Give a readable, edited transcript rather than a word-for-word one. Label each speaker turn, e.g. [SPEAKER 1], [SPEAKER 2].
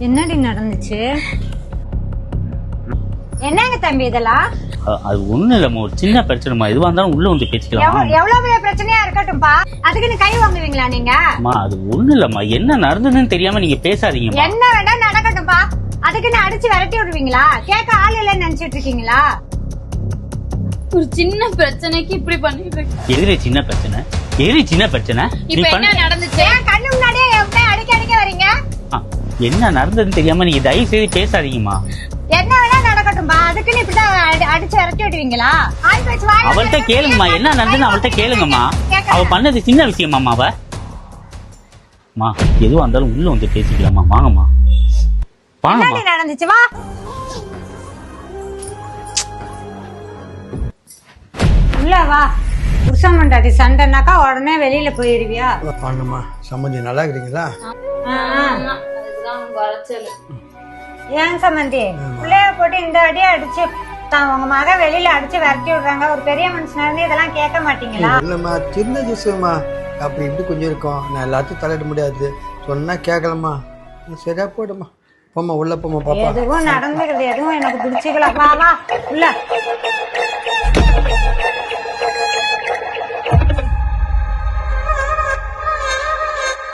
[SPEAKER 1] என்னடி நடந்துச்சு? என்னங்க தம்பி இதெல்லாம்?
[SPEAKER 2] அது ஒண்ணு இல்லம்மா, ஒரு சின்ன பிரச்சனைமா. எதுவா இருந்தாலும் உள்ள வந்து பேசிக்கலாம்.
[SPEAKER 1] எவ்வளவு பெரிய பிரச்சனையா இருக்கட்டும்பா, அதுக்கு நீ கை வாங்குவீங்களா நீங்க?
[SPEAKER 2] அம்மா அது ஒண்ணு இல்லம்மா, என்ன நடந்ததுன்னு தெரியாம நீங்க பேசாதீங்கம்மா.
[SPEAKER 1] என்ன வேணா நடக்கட்டும்பா, அதுக்கு நீ அடிச்சு விரட்டி விடுவீங்களா? கேட்க ஆள் இல்லைன்னு நினைச்சிட்டு இருக்கீங்களா?
[SPEAKER 3] ஒரு சின்ன பிரச்சனைக்கு இப்படி பண்ணிட்டு
[SPEAKER 2] எதிரே சின்ன பிரச்சனை, எதிரே சின்ன பிரச்சனை.
[SPEAKER 3] இப்ப என்ன நடந்துச்சு?
[SPEAKER 1] கண்ணு முன்னாடியே அடிக்க அடிக்க வரீங்க.
[SPEAKER 2] என்ன நடந்ததுன்னு தெரியாம நீங்க தயவு செய்து பேசாதீங்கம்மா.
[SPEAKER 1] என்ன வேணா நடக்கட்டும்பா, அதுக்கு நீ இப்படிதான் அடிச்சு விரட்டி விடுவீங்களா?
[SPEAKER 2] அவள்கிட்ட கேளுங்கம்மா, என்ன நடந்ததுன்னு அவள்கிட்ட கேளுங்கம்மா. அவ பண்ணது சின்ன விஷயமாம்மா. அவ எதுவா இருந்தாலும் உள்ள வந்து பேசிக்கலாமா. வாங்கம்மா வாங்கம்மா.
[SPEAKER 1] நடந்துச்சு வா. உள்ள வா. புருஷன் மண்டாடி சண்டைனாக்கா உடனே வெளியில போயிருவியா?
[SPEAKER 4] பண்ணுமா சம்மந்தி, நல்லா இருக்கிறீங்களா?
[SPEAKER 1] ஏன் சம்மந்தி பிள்ளைய போட்டு இந்த அடியை அடிச்சு உங்க மக வெளியில அடிச்சு விரட்டி விடுறாங்க? ஒரு பெரிய மனுஷனா இருந்து இதெல்லாம் கேட்க மாட்டீங்களா?
[SPEAKER 4] இல்லம்மா, சின்ன விஷயமா, அப்படி இப்படி கொஞ்சம் இருக்கும். நான் எல்லாத்தையும் தலையிட முடியாது, சொன்னா கேட்கலம்மா. சரியா போடுமா, போமா உள்ள போமா. பாப்பா
[SPEAKER 1] எதுவும் நடந்துக்கிறது எதுவும் எனக்கு பிடிச்சிக்கல. வா வா உள்ள.